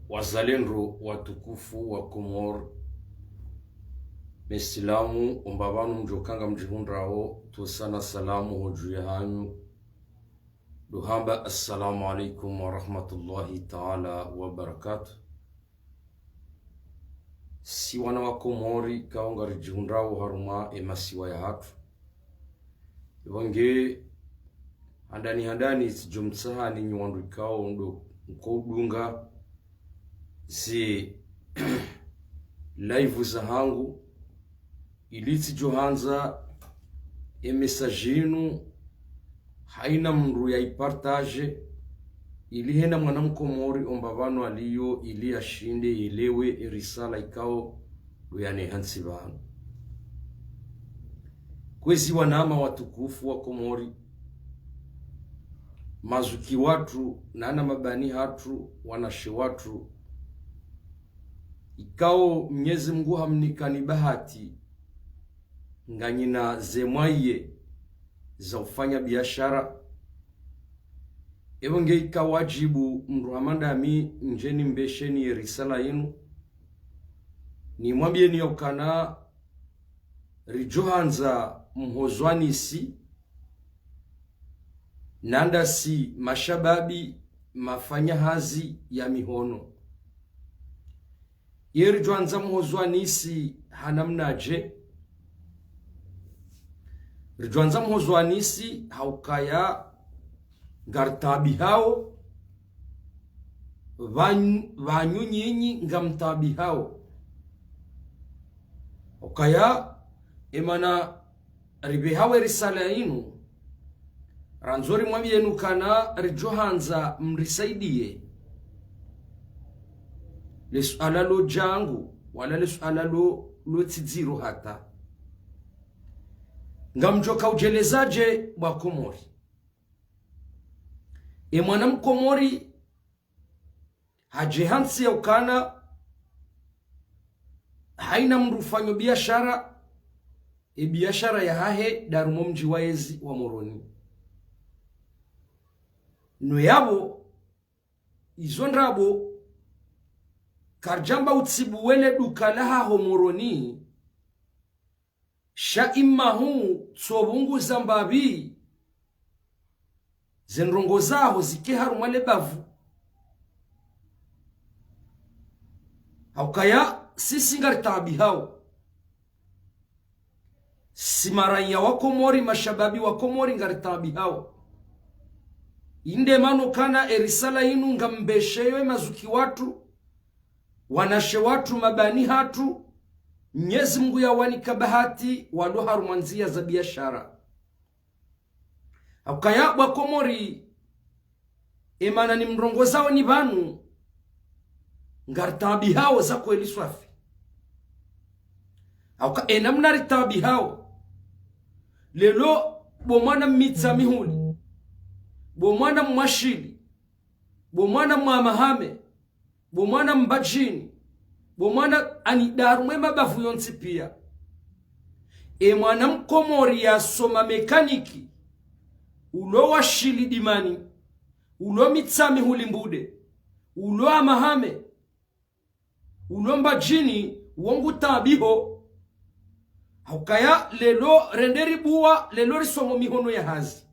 Wazalendo watukufu wa Komor mesilamu ombabanu mjokanga mjihundrao tusana salamu hojuye hanyu duhamba assalamu alaikum wa rahmatullahi ta'ala wa barakatuh. Si wana wa Komori kaonga jihundrao haruma emasiwa ya hatu wange handani sijumtsaha ni nywandu kao ndo mkoudunga si live za hangu iliti johanza emesajinu haina mndu ya ipartage ilihena mwana Mkomori ombavano aliyo ili ashinde ilewe risala ikao luyane hansi banu kwezi wanama watukufu wa Komori mazuki watu nana mabani hatu wanashe watu ikao Mwenyezi Mungu hamnikani bahati nganyina zemwaye za ufanya biashara ebonge ikawajibu mruhamanda mi njeni mbesheni risala yenu ni mwambie ni okana rijohanza mhozwanisi nanda si mashababi mafanya hazi ya mihono yeri johanza mhozwanisi hanamnaje rijohanza mhozwanisi haukaya gartabi hao vanyu nyinyi ngamtabi hao ukaya emana ribe hawe risala inu ranzori mwami yenu kana rijohanza mrisaidie lesuala lo jangu wala lesuala lo tiziro hata ngamjoka ujelezaje wa Komori mwana Mkomori hajehansi ya ukana haina mrufanyo biashara biashara ya hahe darumo mji waezi wa Moroni no yabo izondrabo karjamba utsibu wele dukalaha ho Moroni sha imahu tsobungu zambabi zenrongo zaho zike harumale bavu haukaya sisi ngartabi hao simaranya wa Komori mashababi wa Komori ngartabi hao inde mano kana erisala inu ngambeshewe mazuki watu wanashe watu mabani hatu Mwenyezi Mungu ya wanika bahati walo harumanzia za biashara haukaya wa Komori emana ni mrongo zao ni banu ngartabi hao za kweli swafi hauka enamna ritabi hao lelo bomwana mitsa mihuli bomwana mwashili bomwana mwamahame bomwana mbajini bomwana anidaru mwema bavu yonsi pia mwana Mkomori ya soma mekaniki ulo washili dimani ulo mitsami hulimbude ulo amahame ulo mbajini wongu tabiho haukaya lelo renderi buwa lelo risomo mihono ya hazi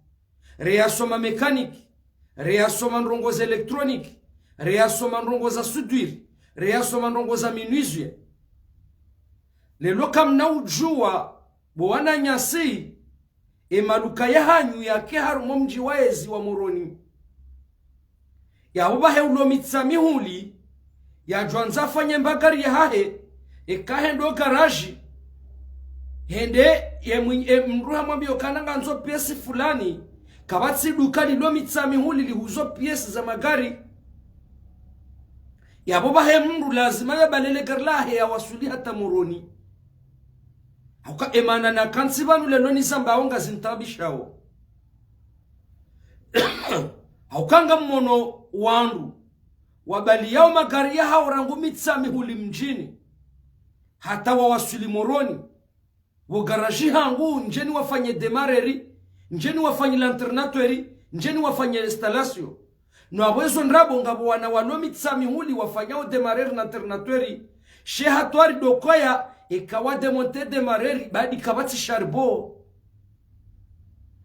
reasoma mekaniki reasoma ndrongo za elektroniki reasoma ndrongo za sudwiri reasoma ndrongo za minuizwe lelo kamna ujua bowana nyasi maduka ya hanyu yake harumo mji waezi wa Moroni ya ubahe ulo mitsami huli ya jwanza fanye mbagari ya hahe hendo garaji hende mruha mwambio kananga nzo piesi fulani kabatsi duka lilo mitsami huli lihuzo piesi za magari ya ubahe mru lazima ya balele garlahe ya wasuli hata Moroni hauka emana na kansibanu lelo nizamba onga zintabishao haukanga mmono wandu wabali yao magari ya hao rangu mitsami huli mjini hata wawasuli Moroni wogaraji hangu njeni wafanye demareri njeni wafanye lanternatori njeni wafanye instalasyon nwawezo nrabo ngabo wana walomi tsami huli wafanyao demarer na ternatweri sheha twari dokoya ikawa demonte demareri badi kabati sharbo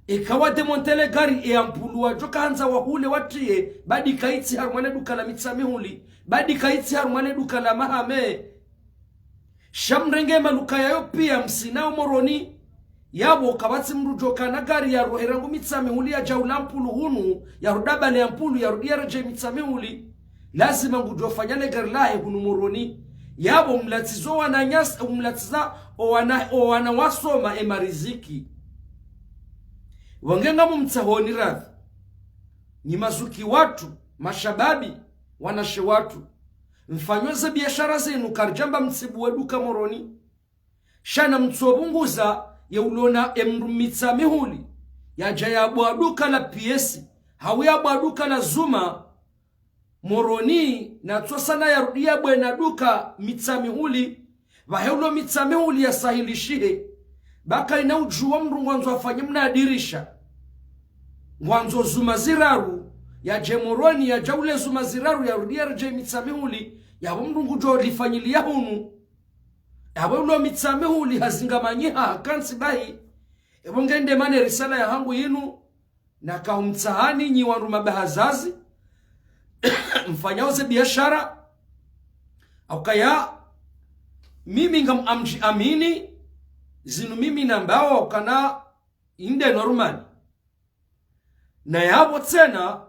ikawa demontele gari ampulua joka hanza wahule watie badi kaiti harumane duka la mitsami huli badi kaiti harumane duka la mahame shamrenge maluka yayo pia msinao moroni yabo kabati mrujoka na gari ya roherangu mitsami huli ya jaulampulu hunu ya rudaba le ampulu ya rudia reje mitsami huli lazima ngujofanyale gari lahe hunu moroni yabo mlatizo wananyasa umlatiza wana wasoma emariziki wangenga mumtsahoni radhi ni mazuki watu mashababi wanashe watu mfanyoze biashara zenu karjamba mtsibu weduka moroni shana mtsobunguza ya ulona emrumitsa mihuli ya jayabu aduka la piesi hawiyabu aduka la zuma moroni na tsosana ya rudia bwena duka mitsamihuli vaheulo mitsamihuli ya sahilishihe baka ina ujuwa mrungwanzo afanye mnadirisha ngwanzo zuma ziraru ya jemoroni ya jaule zuma ziraru ya rudia reje mitsamihuli ya mrungu jo lifanyilia hunu ya weulo mitsamihuli hazingamanyiha hakansi bahi ebongende mane risala ya hangu yinu na kahumtsahani nyi waruma bahazazi mfanyaoze biashara au kaya mimi ngam amini zinu mimi nambao kana inde normal na yabo tena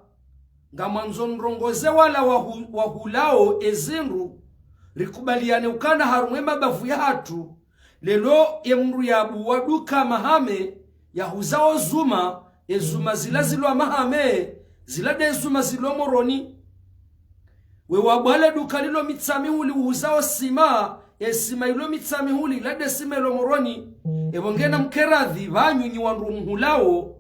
ngamanzo nrongoze wala wahulao ezinru rikubaliane ukana harumwema bavu ya hatu lelo emru ya waduka mahame ya huzao zuma ezuma zilazilo mahame zilade zuma zilo moroni we wabwale duka lilo mitsami huli uhuzao sima esima ilo mitsami huli lade sima ilo moroni ebongena mkeradhi vanyu nyi wandu mhulao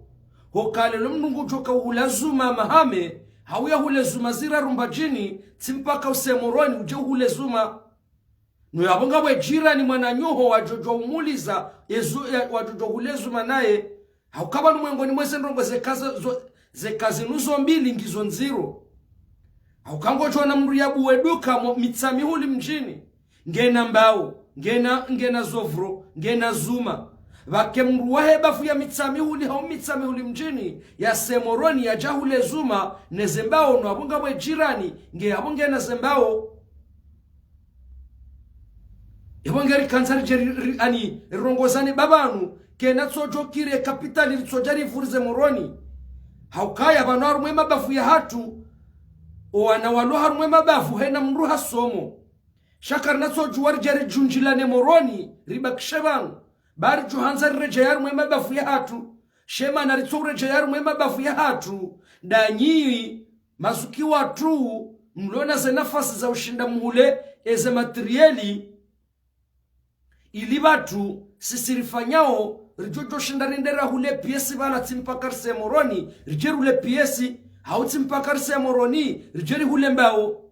hokale lo mnungu joka uhulazuma mahame hauya hule zuma zira rumbajini timpaka usemoroni uje hule zuma no yabonga we jirani mwananyuho wajojo umuliza wajojo hule zuma naye haukaba numwengoni mwese ndongo zekazi nuzo mbili ngizo nziro haukango chona mriyabu weduka mitsami huli mjini ngena mbao ngena zovro ngena zuma vake mruwahe bafu ya mitsami huli hau mitsami huli mjini ya semoroni ya jahule zuma nezembao no abunga we jirani nge abunga na zembao yabongeri kansari jeri ani rongozani babanu kena tsojo kire kapitali tsojari furize moroni haukaya banaru mwema bafu ya hatu wana waloha mwema bafu hena mruha somo shakar natso juwar jari junjilane moroni ribakshebanu bari juhanzari rejayar mwema bafu ya hatu shema naritso rejayar mwema bafu ya hatu danyi mazuki watu mlona ze nafasi za ushinda muhule eze materieli ili batu sisirifanyao rijojo shindarindera hule piesi bala timpakar semoroni rijeru hule piesi hau timpakar semoroni rijeri hule mbao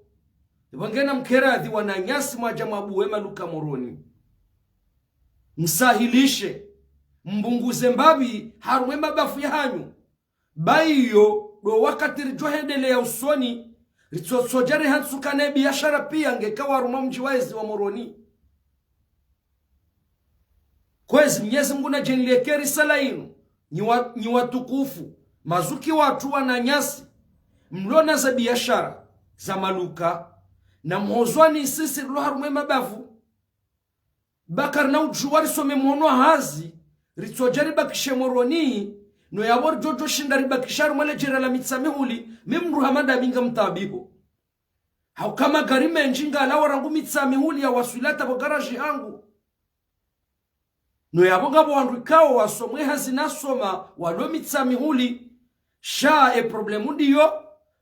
ibangena mkeradhi wananyasi majamabu wema luka moroni msahilishe mbunguze mbabi harumema bafu ya hanyu baiyo do wakati rijohendele ya usoni ritsojari hansukane biashara pia ngekawa haruma mjiwaizi wa moroni kwezi Mwenyezi Mungu na jenilekea risala inu nyi watukufu mazuki watu wananyasi mlona za biashara za maluka na mhozwani sisi rilo harume mabavu bakar na ujuwari some mwono hazi ritsojari bakishe moroni no yawar jojo shindari bakisharu mwale jira la mitsamihuli mimru hamada minga mtabiho hau kama garime njinga alawa rangu mitsamihuli ya wasulata kwa garaji hangu no yabonga bwandu kao wasomwe hazinasoma walo mitsamihuli sha problemu ndiyo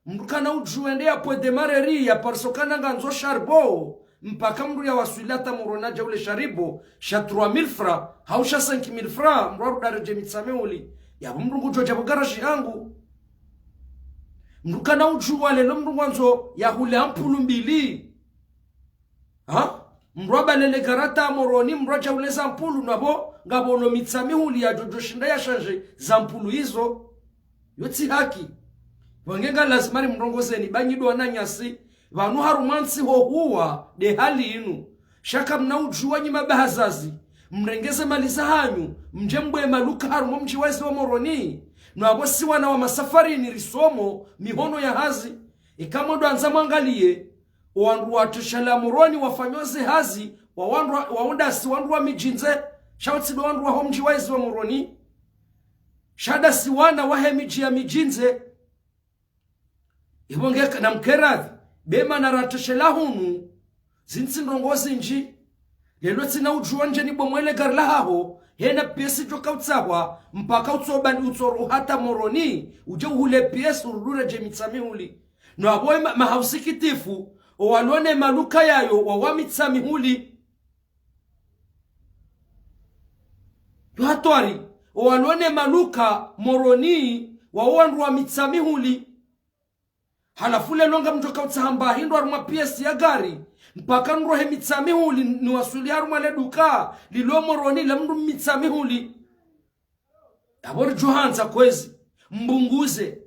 mrukana ujuendea po demareri ya parsokana nganzo sharbo mpaka mru ya wasulata moronaja ule sharibo sha 3000 francs hau sha 5000 francs mru dareje mitsamihuli yabo mrungu joja bogarashi yangu mrukana ujuwa lelo mrungu ya hule ampulu mbili mroba lele karata moroni mroja ule zampulu nabo ngabono mitsami huli ya jojo shinda ya shanje zampulu hizo yoti haki wangenga lazima ni mrongozeni banyido ananyasi vanu harumansi ho huwa de hali inu shaka mnaujua nyima bahazazi mrengeze maliza hanyu mjembwe maluka harumo mjiwezi wa moroni nwabo si wana wa masafari ni risomo mihono ya hazi ikamodo anza mwangalie wandu watushala moroni wafanyoze hazi waunda si wandu wa mijinze shauti do wandu wa homjiwezi wa moroni shada si wana wahe miji ya mijinze ibongeka na mkeradhi bema na ratushela hunu zinsi ndongozi nji lelo tina ujua nje ni bomwele garla haho hena pesi joka utsahwa mpaka utsobani utsoro hata moroni uje uhule pesi urudure jemitsami huli no aboy mahausikitifu owalone maluka yayo wawamitsami huli yohatwari owalone maluka moroni wawandu wa mitsami huli halafule longa mjoka utsahamba hindu aruma pesi ya gari mpaka nrohe mitsami huli ni wasuli haruma le duka lilo moroni la mndu mitsami huli abori johanza kwezi mbunguze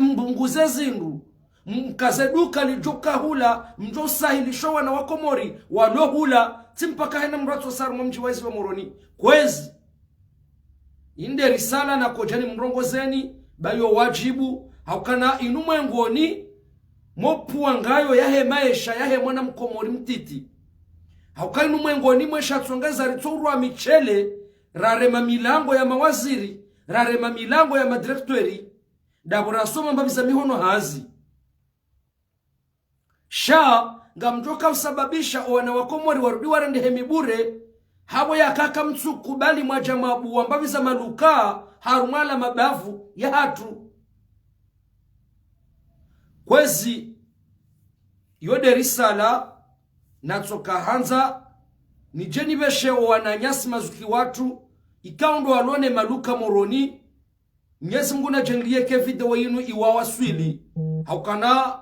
mbunguze zindu mkaze duka lijoka hula mjo sahilisho wana wakomori walo hula timpaka hena mrato saru mjiwezi wa moroni kwezi inde risala na kojani mrongozeni bayo wajibu haukana inumwengoni mopuwa ngayo yahe maesha yahe mwana mkomori mtiti haukana inumwengoni mwesha tsongeza ritorwa michele rarema milango ya mawaziri rarema milango ya madirektori dabura soma mbabiza mihono hazi sha ngamjoka usababisha wana wakomori warudi warende hemibure habo ya kaka mtsuku bali mwajamabu wambabiza maluka harumala mabavu ya hatu kwezi yode risala natsoka hanza ni jeni beshe wananyasi mazuki watu ikaundo walone maluka moroni nyesi mguna jenglie ke video inu iwawa swili haukana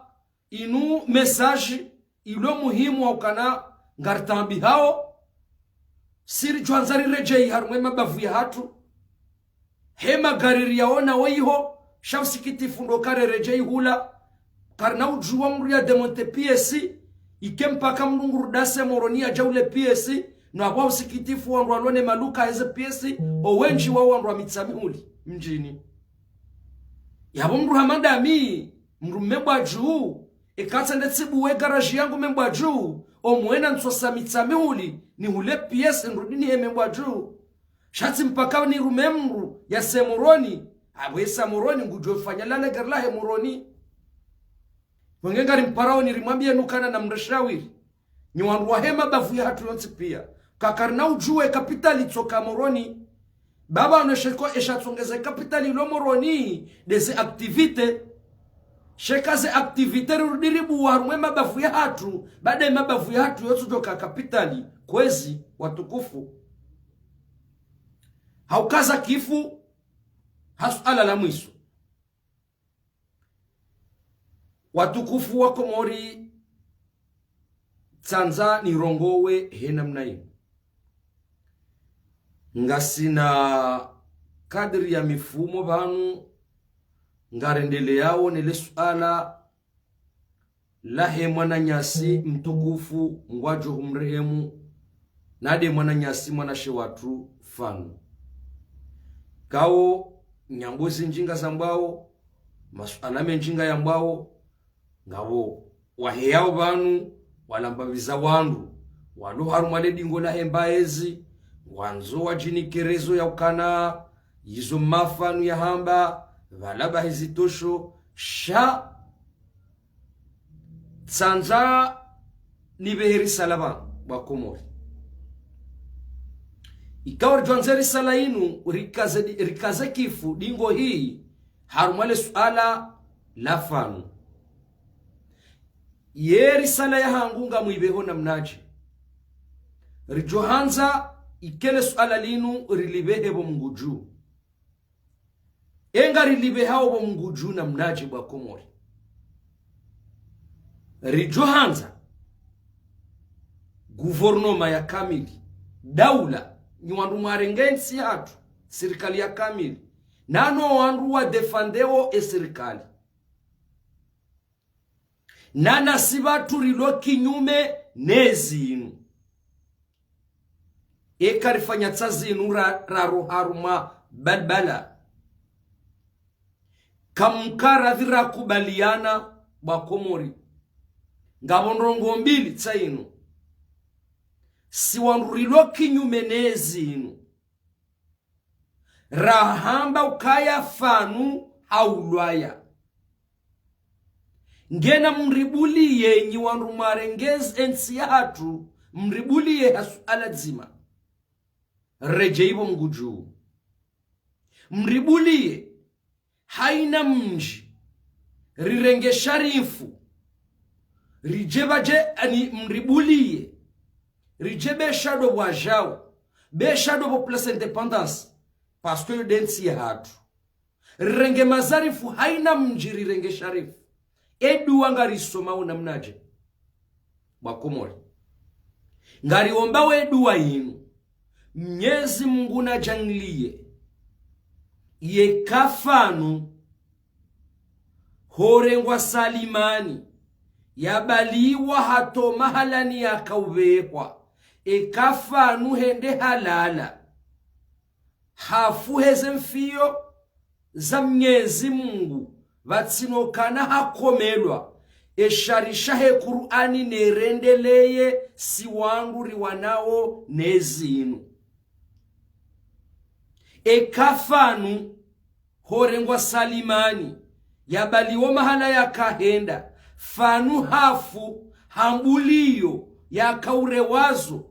inu message ilo muhimu haukana ngartambi hao siri juanzari rejei harumwe mabavu ya hatu hema gariri yaona weiho shafsikiti fundo kare rejei hula karna ujua mru ya demonte PSC ikempaka mrunguru dase moroni ya jaule PSC na wawo sikitifu wandu walone maluka eze PSC owenji wawo wandu wa mitsami huli mjini yabo mru hamanda mi mru membwa juu ikata ndetsibu we garaji yangu membwa juu omwena nsosa mitsami huli ni hule PSC nrudini he membwa juu shati mpaka ni rumemru ya semuroni abwesa moroni ngujofanya lale garla he moroni wengenga rimparao ni rimwambia nukana na mreshawiri ni wandu wa hema bavu ya hatu yonsi pia kakarna ujue kapitali tsoka moroni baba anasheko eshatsongeza kapitali ilo moroni dese aktivite shekaze aktivite rudiribu wa harumwe mabavu ya hatu baada ya mabavu ya hatu yotsu joka kapitali kwezi watukufu haukaza kifu hasuala la mwisu watukufu wa Komori tsanza ni rongowe hena mnayi ngasina kadri ya mifumo banu ngarendele yao nile suala lahe mwana nyasi mtukufu ngwajo humrehemu nade mwana nyasi mwana shewatu fanu kao nyambozi njinga zambao masuala menjinga yambao ngabo waheyao banu walambaviza wandu walu harumale dingo la hembaezi wanzo wajinikerezo ya ukana yizo mafanu ya hamba valaba hizitosho sha tsanza nibeheri salaba wakomori ikawar jonzeri salainu rikaze kifu dingo hii harumale suala lafanu yeri sala ya hangunga muibeho na mnaji rijohanza ikele suala linu rilibehebo mnguju enga rilibehao bo mnguju na mnaji bwa Komori rijohanza guvernoma ya kamili daula ni wandu marengensi hatu serikali ya kamili nano wandu wa defandeo serikali nana sibatu rilo kinyume nezinu ekarifanya tsazinu raruharuma balbala kamkara dhira kubaliana bakomori ngabonrongo mbili tsainu si wandu rilo kinyume nezinu rahamba ukaya fanu haulwaya ngena mribuliye nyi wandu marengez ensi hatu mribuliye aladzima rejeibo mguju mribuliye haina mji rirenge sharifu rijebaje ani mribuliye rijebe shado wajao be shado bo place independence parce que densi hatu rirenge mazarifu haina mji rirenge sharifu edu wangari soma unamnaje bakomori ngari omba wedu wa yinu Mnyezi Mungu na janglie ye kafanu horengwa salimani yabaliwa hato mahalani yakawekwa kafanu hende halala hafuheze mfio za Mnyezi Mungu vatsinokana hakomelwa sharishahe Qur'ani nerendeleye siwangu riwanao nezinu kafanu horengwa salimani yabaliwa mahala yakahenda fanu hafu hambuliyo yakaurewazo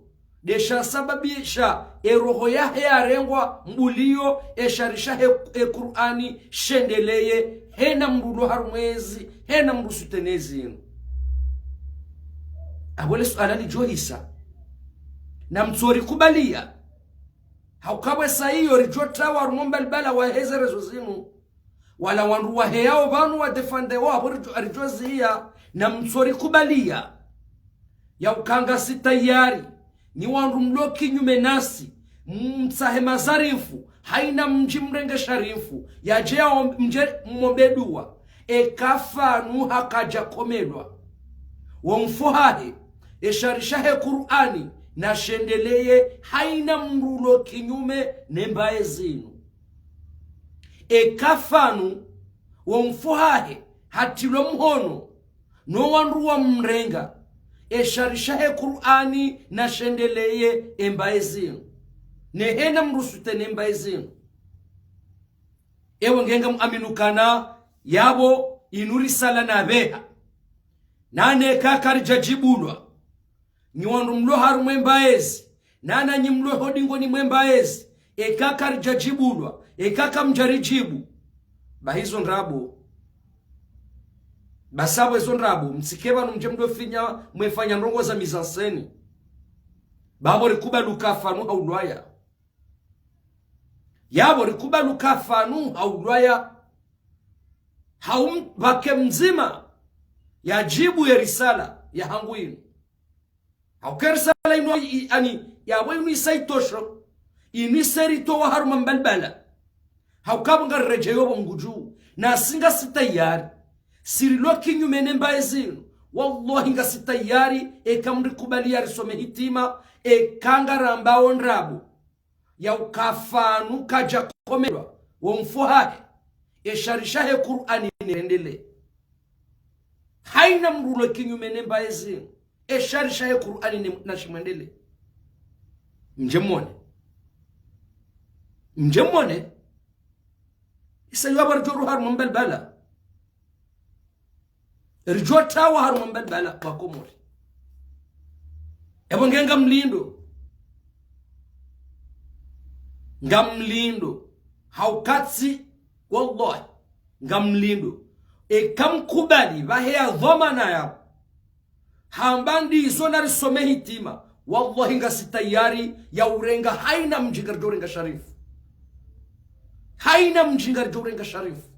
desha sababisha roho yahe yarengwa mbuliyo sharisha Qur'ani shendeleye hena mrulo harumwezi hena mrusutenezinu abole suala ni johisa na mtsori kubalia haukabwe saiyo rijota wa rumomba albala wa hezerezo zinu wala wanru wa heyao vanu wa defande wa rijoziya na mtsori kubalia ya ukanga sitayari ni wanru mloki nyume nasi mtsahema zarifu haina mji mrenge sharifu ya jea mje mbedua kafanu hakaja komelwa wamfuhahe sharishahe Qur'ani na shendeleye haina mrulo kinyume nembaye zinu kafanu wamfuhahe hatilo mhono no wanru wa mrenga sharishahe Qur'ani na shendeleye embaye zinu nehena mrusute nembaye zinu ngenga aminukana yabo inuri sala na beha nane kakari jajibulwa nyiwandu mlo haru mwembaezi nana nyimlo hodingo ni mwembaezi kakari jajibulwa kaka mjarijibu bahizo nrabu basabo hizo nrabu msikeba numjemdo finya mwefanya nrongo za mizanseni babo rikuba lukafanu haulwaya yabo rikuba lukafanu haulwaya bake mzima ya jibu ya risala ya hanguinu hauke risala ino ani yawe inu isaitosho ini serito wa haruma mbalbala haukabunga rejeyo mguju na singa sitayari sirilo kinyume nembaye zinu wallahi nga sitayari kamri kubalia risome hitima kanga rambao nrabu ya ukafanu kaja komelwa wamfuhahe sharishahe Qur'ani nendele haina mrulo kinyume nembaye zinu sharishahe Qur'ani nashimendele mjemone isa yuwa rjoru haru mbelbala rjota wa haru mbelbala bakomori ngenga mlindo haukatsi wallahi ngamlindo kamkubali vaheya dhamana ya hambandi isona risome hitima wallahi nga sitayari ya urenga haina mjingar jorenga sharifu haina mjingar jorenga sharifu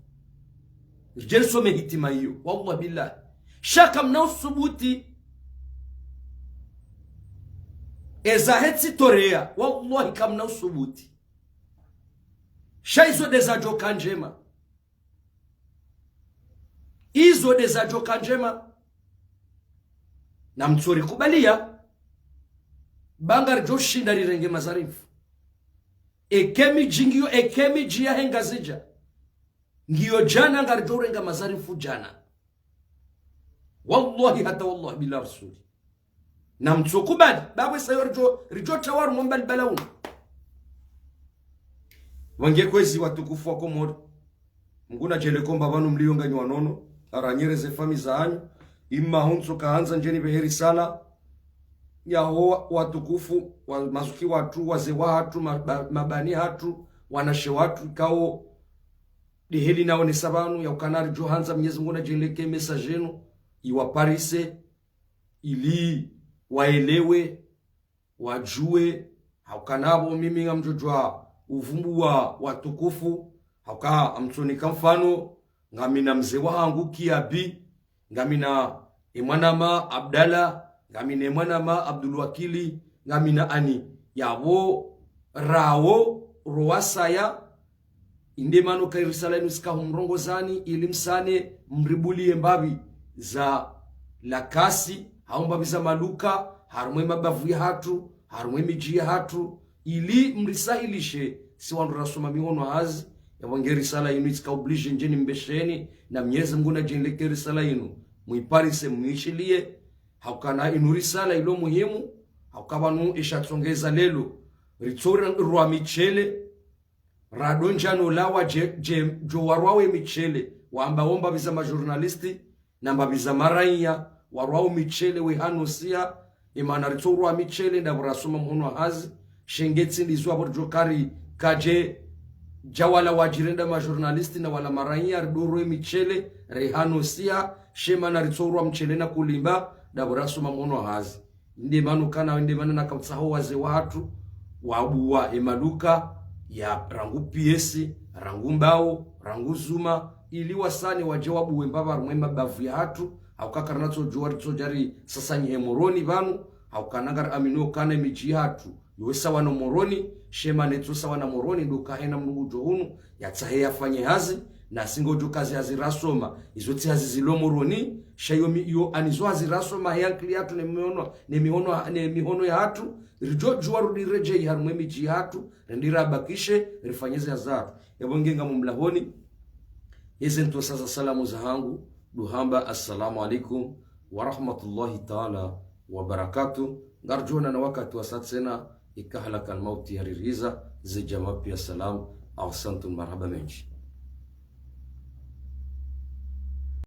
rjel some hitima hiyo wallahi billah shaka mna usubuti ezahetsi torea wallahi kamna usubuti shaizo deza joka njema, izo deza joka njema na mtsori kubalia bangar joshinda rirenge mazarifu ekemi jingio ekemi jia henga zija ngiyo jana ngar jorenga mazarifu jana wallahi hata wallahi bila rasuli na mtsokubali babwe sayo rijo tawaru ngombali balaunu wange kwezi watukufu wa Komori mnguna jele komba banu mlionga nyanono aranyereze fami za anyu imma hunso kaanza njeni beheri sala ya ho watukufu wa mazuki watu waze watu mabani hatu wanashe watu kao diheli nao ni sabanu ya ukanari johanza Mwenyezi Mungu najeleke message yenu iwaparise ili waelewe wajue haukanabo mimi ngamjojwa uvumbu wa watukufu hauka amtonika mfano ngamina mzee wangu Kiabi ngamina Emwanama Abdalla ngamina Emwanama Abdul Wakili ngamina ani yawo rawo roasaya indemano kairisala inuska humrongozani ilimsane mribulie mbabi za lakasi haumbabi za maluka harumwe mabavu ya hatu harumwe miji ya hatu ili mrisahilishe si wandu rasoma mihono hazi ya wange risala inu itika oblige njeni mbesheni na Mwenyezi Mungu najenleke risala inu muiparise muishilie haukana inu risala ilo muhimu haukabanu ishatongeza lelo ritori rwa michele radonjano lawa jo warwawe michele waamba omba biza majurnalisti na mbabiza maraiya warwawe michele we hanusia imana ritori rwa michele nda rasoma muhono hazi shengeti ndizwa borjokari kaje jawala wajirenda majurnalisti na wala maraiya ridoro michele rehano sia shema na ritorwa mchele na kulimba daburaso mamono hazi inde manu kana inde manu na kamtsaho waze watu wabuwa emaduka ya rangu PS rangu mbao rangu zuma ili wasani wajawabu wembaba rumwema bavu ya hatu haukakarnato juwari tojari sasa nye moroni vanu haukanagar amino kana miji hatu yuwesa wana moroni shema netu sawa na moroni duka hena mnungu johunu ya tsahe yafanye hazi na singo jo kazi hazi rasoma izoti hazi zilo moroni shayo yo anizo hazi rasoma yankli hatu ne mihono ya hatu rijo juwaru direje harumwe miji hatu rendira bakishe rifanyeze hazatu yabongenga mumlahoni yeze ntu sasa salamu za hangu duhamba assalamu alaikum wa rahmatullahi ta'ala wa barakatuh ngarjona na wakati wa satsena ikahalaka almauti yaririza zijama pia salam ahsantum marhaba menshi